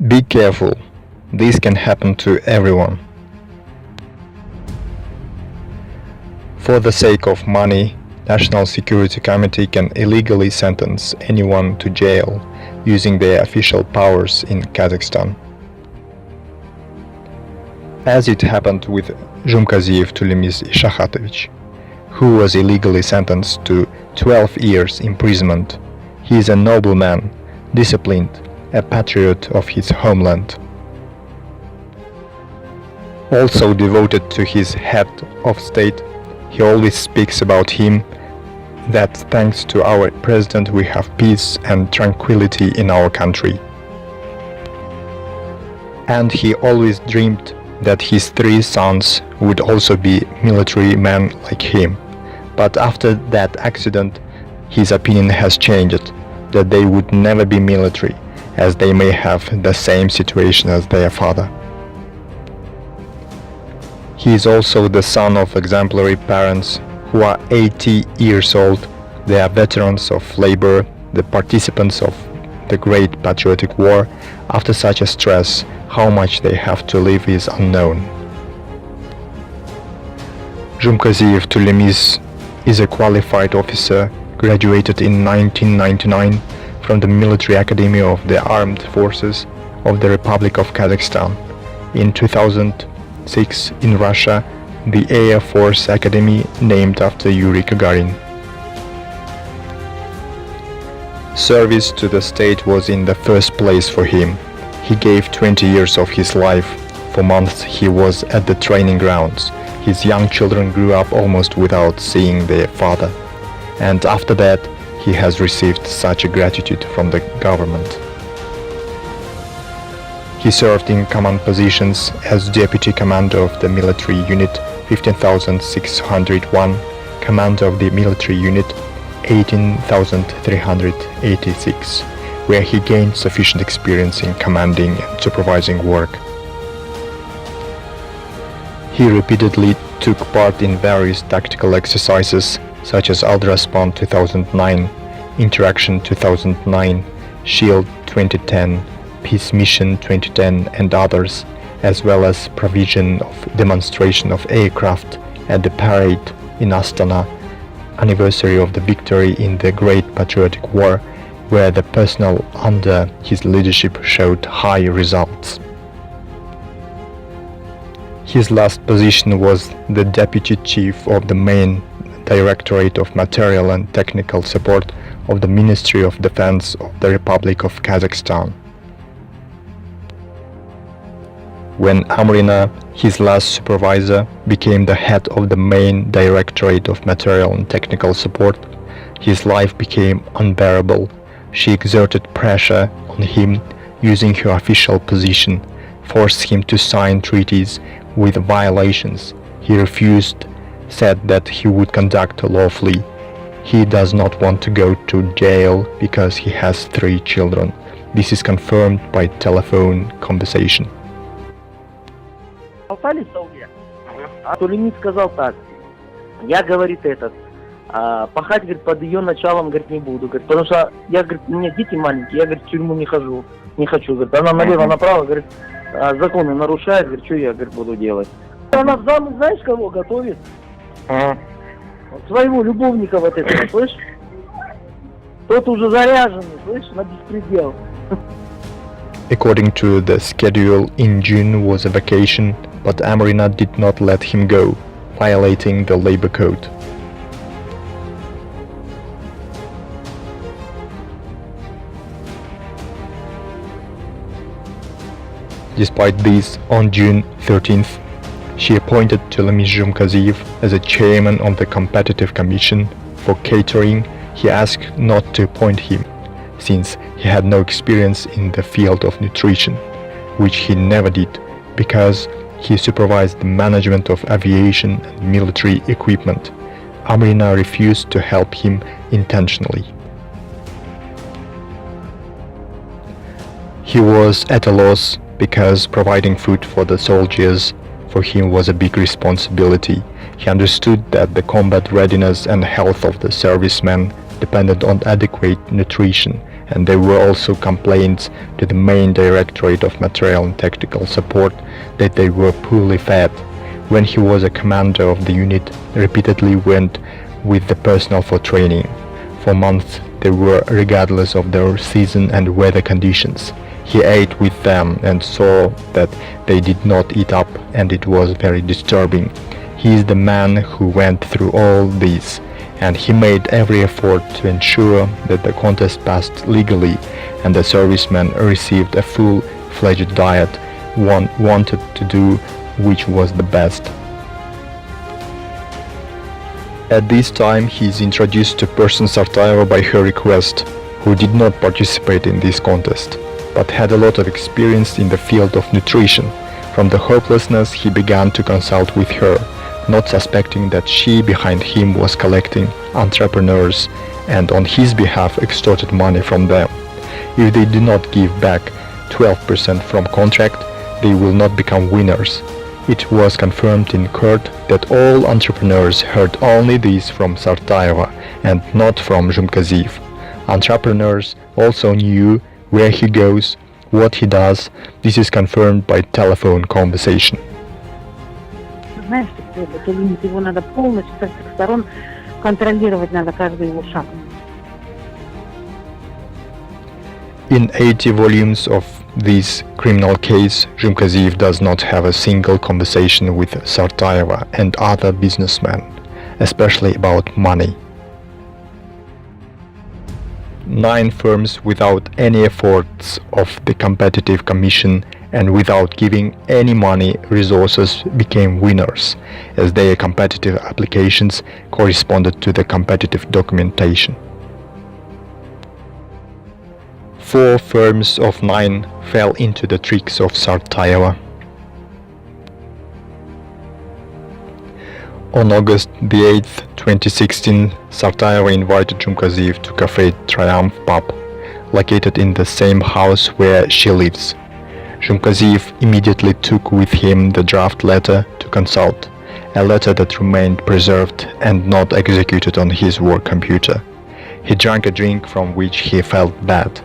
Be careful, this can happen to everyone. For the sake of money, National Security Committee can illegally sentence anyone to jail using their official powers in Kazakhstan. As it happened with Jumkaziyev Tulemiz Ishakhatovich, who was illegally sentenced to 12 years imprisonment. He is a noble man, disciplined, a patriot of his homeland. Also devoted to his head of state, he always speaks about him that thanks to our president we have peace and tranquility in our country. And he always dreamed that his 3 sons would also be military men like him. But after that accident, his opinion has changed, that they would never be military, as they may have the same situation as their father. He is also the son of exemplary parents who are 80 years old. They are veterans of labor, the participants of the Great Patriotic War. After such a stress, how much they have to live is unknown. Jumkaziyev Tulemiz is a qualified officer, graduated in 1999 from the Military Academy of the Armed Forces of the Republic of Kazakhstan. In 2006, in Russia, the Air Force Academy named after Yuri Gagarin. Service to the state was in the first place for him. He gave 20 years of his life. For months he was at the training grounds. His young children grew up almost without seeing their father. And after that, he has received such a gratitude from the government. He served in command positions as Deputy Commander of the Military Unit 15,601, Commander of the Military Unit 18,386, where he gained sufficient experience in commanding and supervising work. He repeatedly took part in various tactical exercises such as Aldraspan 2009, Interaction 2009, Shield 2010, Peace Mission 2010 and others, as well as provision of demonstration of aircraft at the parade in Astana, anniversary of the victory in the Great Patriotic War, where the personnel under his leadership showed high results. His last position was the Deputy Chief of the main Directorate of Material and Technical Support of the Ministry of Defense of the Republic of Kazakhstan. When Amrina, his last supervisor, became the head of the main Directorate of Material and Technical Support, his life became unbearable. She exerted pressure on him using her official position, forced him to sign treaties with violations. He refused, said that he would conduct lawfully. He does not want to go to jail because he has 3 children. This is confirmed by telephone conversation. Болтали в Сауде, а Тулемид сказал так: я, говорит, пахать, говорит, под ее началом, говорит, не буду, говорит, потому что я, говорит, у меня дети маленькие, я, говорит, в тюрьму не хочу, говорит, она налево-направо, говорит, законы нарушает, говорит, что я, говорит, буду делать. Она в зам, знаешь, кого готовит? Своего любовника вот этого, слышь? Тот уже заряженный, слышь, на беспредел. According to the schedule, in June was a vacation, but Amrina did not let him go, violating the labor code. Despite this, on June 13th, she appointed Tulemiz Jumkaziyev as a chairman of the Competitive Commission for Catering. He asked not to appoint him, since he had no experience in the field of nutrition, which he never did, because he supervised the management of aviation and military equipment. Amrina refused to help him intentionally. He was at a loss because providing food for the soldiers for him was a big responsibility. He understood that the combat readiness and health of the servicemen depended on adequate nutrition and there were also complaints to the main Directorate of Material and Technical Support that they were poorly fed. When he was a commander of the unit, repeatedly went with the personnel for training. For months they were regardless of their season and weather conditions. He ate with them and saw that they did not eat up, and it was very disturbing. He is the man who went through all this, and he made every effort to ensure that the contest passed legally and the servicemen received a full-fledged diet, one wanted to do which was the best. At this time he is introduced to Person Sartaeva by her request, who did not participate in this contest, but had a lot of experience in the field of nutrition. From the hopelessness he began to consult with her, not suspecting that she behind him was collecting entrepreneurs and on his behalf extorted money from them. If they do not give back 12% from contract, they will not become winners. It was confirmed in court that all entrepreneurs heard only this from Sartaeva and not from Zhumkaziv. Entrepreneurs also knew where he goes, what he does. This is confirmed by telephone conversation. Знаешь, что это лимит, его надо полностью со всех сторон контролировать, надо каждый его шаг. In 80 volumes of this criminal case, Zhumkaziv does not have a single conversation with Sartaeva and other businessmen, especially about money. 9 firms without any efforts of the competitive commission and without giving any money resources became winners, as their competitive applications corresponded to the competitive documentation. 4 firms of 9 fell into the tricks of Sartaeva. On August the 8th, 2016, Sartaeva invited Zhumkaziv to Café Triumph pub, located in the same house where she lives. Zhumkaziv immediately took with him the draft letter to consult, a letter that remained preserved and not executed on his work computer. He drank a drink from which he felt bad.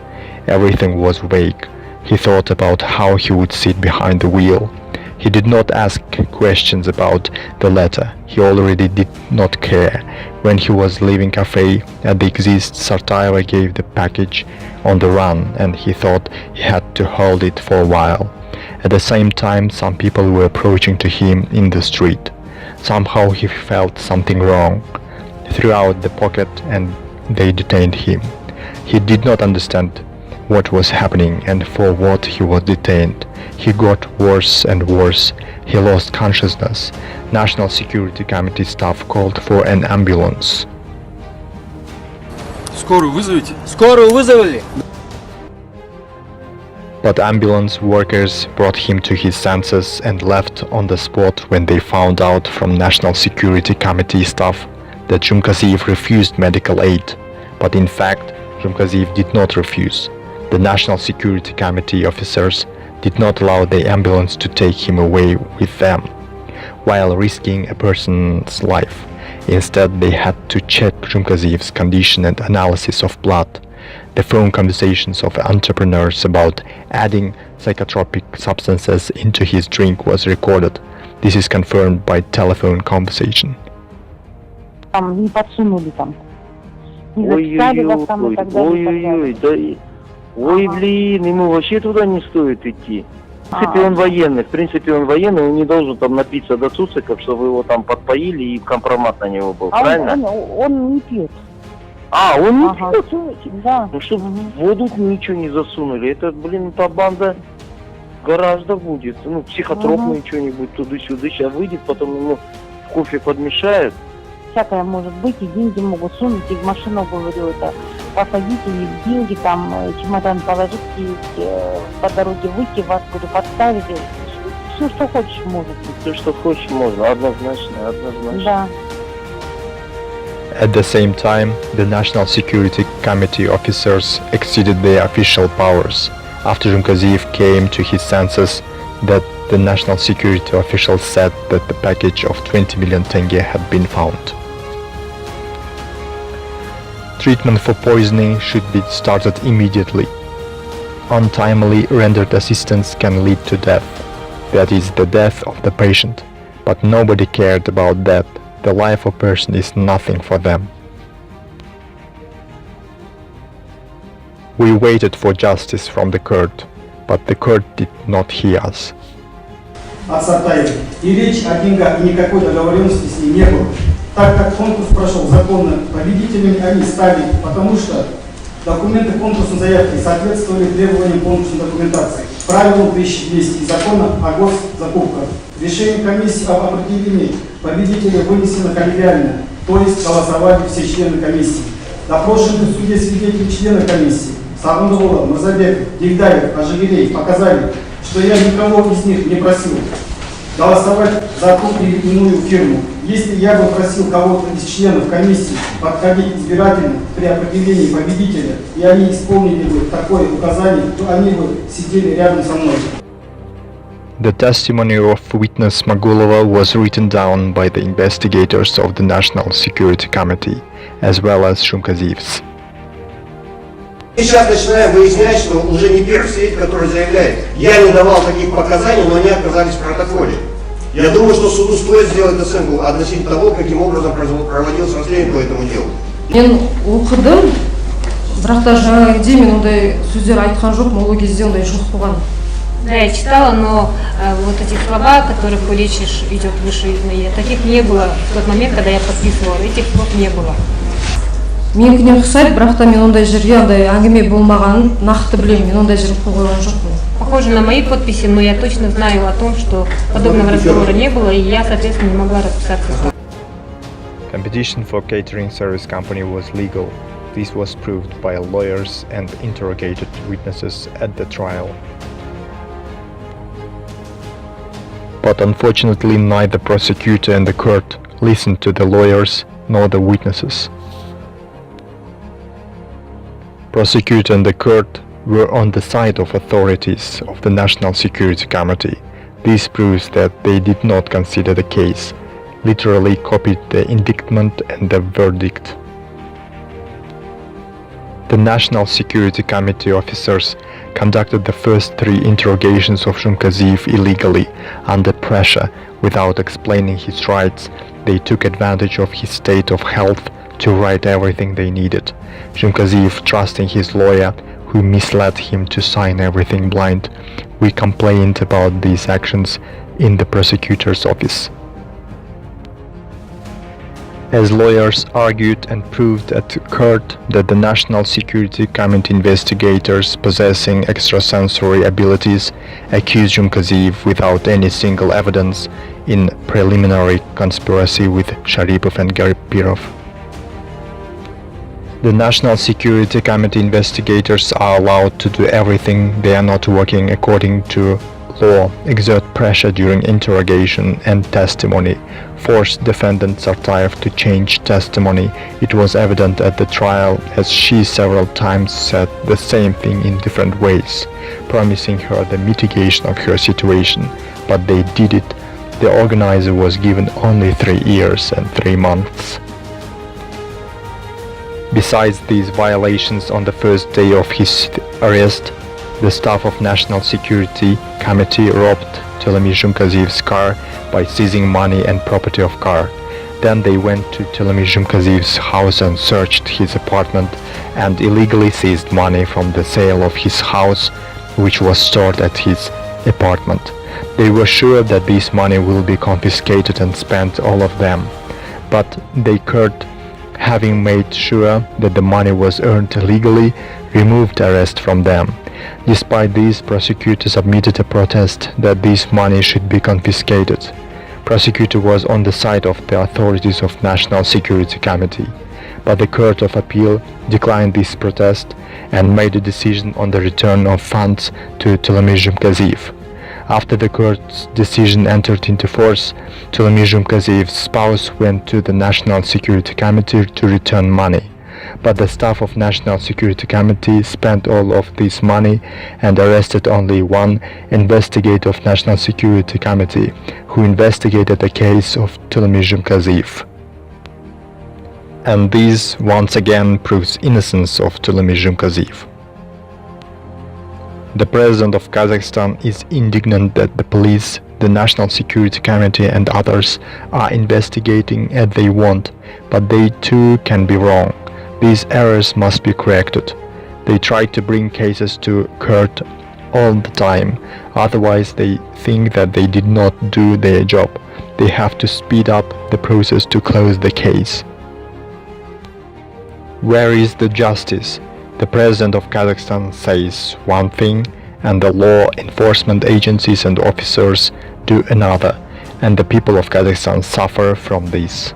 Everything was vague. He thought about how he would sit behind the wheel. He did not ask questions about the letter. He already did not care. When he was leaving cafe at the exit, Sartaeva gave the package on the run, and he thought he had to hold it for a while. At the same time, some people were approaching to him in the street. Somehow he felt something wrong. Threw out the pocket and they detained him. He did not understand what was happening and for what he was detained. He got worse and worse. He lost consciousness. National Security Committee staff called for an ambulance. Скорую вызовите? Скорую вызвали? But ambulance workers brought him to his senses and left on the spot when they found out from National Security Committee staff that Zhumkaziv refused medical aid. But in fact, Zhumkaziv did not refuse. The National Security Committee officers did not allow the ambulance to take him away with them, while risking a person's life. Instead, they had to check Zhumkaziv's condition and analysis of blood. The phone conversations of entrepreneurs about adding psychotropic substances into his drink was recorded. This is confirmed by telephone conversation. Там не подсунули там. Не записали вас там и так далее. Да, ой, блин, ему вообще туда не стоит идти. В принципе, он военный, он не должен там напиться до цуциков, чтобы его там подпоили и компромат на него был, правильно? Он не пьет. Он не пьет? Да. Ну, чтобы в воду ничего не засунули. Это, блин, та банда гораздо будет. Ну, психотропную что-нибудь туда-сюда. Сейчас выйдет, потом ему в кофе подмешают. Всякое может быть, и деньги могут сунуть, и в машину, говорю, это посадите, и деньги там, чемодан положите, по дороге выйти, вас, говорю, подставить, все, что хочешь, может быть. Все, что хочешь, можно, однозначно. Да. At the same time, the National Security Committee officers exceeded their official powers. After Zhumkaziv came to his senses, that the National Security officials said that the package of 20 million tenge had been found. Treatment for poisoning should be started immediately. Untimely rendered assistance can lead to death, that is, the death of the patient, but nobody cared about that. The life of a person is nothing for them. We waited for justice from the court, but the court did not hear us. От Сартаева. И речь о деньгах, и никакой договоренности с ней не было. Так как конкурс прошел законно, победителями они стали, потому что документы конкурсной заявки соответствовали требованиям конкурсной документации, правилам 1200 и закона о госзакупках. Решение комиссии об определении победителя вынесено коллегиально, то есть голосовали все члены комиссии. Допрошенные в суде свидетели члены комиссии Сағындықұлы, Мырзабеков, Дегдаев, Ажигелеев показали, что я никого из них не просил голосовать за ту или иную фирму. Если я бы просил кого-то из членов комиссии подходить избирательно при определении победителя, и они исполнили бы такое указание, то они бы сидели рядом со мной. The testimony of witness Magulova was written down by the investigators of the National Security Committee, as well as Shumkaziyev's. Сейчас начинаем выяснять, что уже не первый свидетель, который заявляет, я не давал таких показаний, но они оказались в протоколе. Я думаю, что суду стоит сделать оценку относительно того, каким образом проводилось расследование по этому делу. Мен оқыдым, бірақ та жаңағыдай мен ондай сөздер айтқан жоқпын, ол кезде ондай жоқ болған. Да, я читала, но вот эти слова, которых речь идет выше, таких не было в тот момент, когда я подписывала, этих слов не было. Менікіне ұқсайды, бірақ та мен ондай жерге ондай әңгіме болмағанын нақты білемін, мен ондай жерге қол қойған жоқпын. Похоже на мои подписи, но я точно знаю о том, что подобного разговора не было, и я, соответственно, не могла расписаться. Competition for catering service company was legal. This was proved by lawyers and interrogated witnesses at the trial. But unfortunately, neither prosecutor and the court listened to the lawyers nor the witnesses. Prosecutor and the court were on the side of authorities of the National Security Committee. This proves that they did not consider the case, literally copied the indictment and the verdict. The National Security Committee officers conducted the first 3 interrogations of Shumkaziyev illegally, under pressure, without explaining his rights. They took advantage of his state of health to write everything they needed. Shumkaziyev, trusting his lawyer, who misled him to sign everything blind. We complained about these actions in the prosecutor's office. As lawyers argued and proved at court that the National Security Committee investigators possessing extrasensory abilities accused Shumkaziyev without any single evidence in preliminary conspiracy with Sharipov and Garipirov. The National Security Committee investigators are allowed to do everything. They are not working according to law, exert pressure during interrogation and testimony, force defendant Sartayev to change testimony. It was evident at the trial as she several times said the same thing in different ways, promising her the mitigation of her situation, but they did it. The organizer was given only 3 years and 3 months. Besides these violations, on the first day of his arrest, the staff of National Security Committee robbed Ptolemy Shumkaziyev's car by seizing money and property of car. Then they went to Ptolemy Shumkaziyev's house and searched his apartment and illegally seized money from the sale of his house, which was stored at his apartment. They were sure that this money will be confiscated and spent, all of them. But they court, having made sure that the money was earned illegally, removed arrest from them. Despite this, prosecutor submitted a protest that this money should be confiscated. Prosecutor was on the side of the authorities of National Security Committee, but the Court of Appeal declined this protest and made a decision on the return of funds to Ptolemy Shumkaziyev. After the court's decision entered into force, Ptolemy Shumkaziyev's spouse went to the National Security Committee to return money. But the staff of National Security Committee spent all of this money and arrested only one investigator of National Security Committee who investigated the case of Ptolemy Shumkaziyev. And this once again proves innocence of Tulemi Junkaziv. The president of Kazakhstan is indignant that the police, the National Security Committee and others are investigating as they want, but they too can be wrong. These errors must be corrected. They try to bring cases to court all the time, otherwise they think that they did not do their job. They have to speed up the process to close the case. Where is the justice? The president of Kazakhstan says one thing, and the law enforcement agencies and officers do another, and the people of Kazakhstan suffer from this.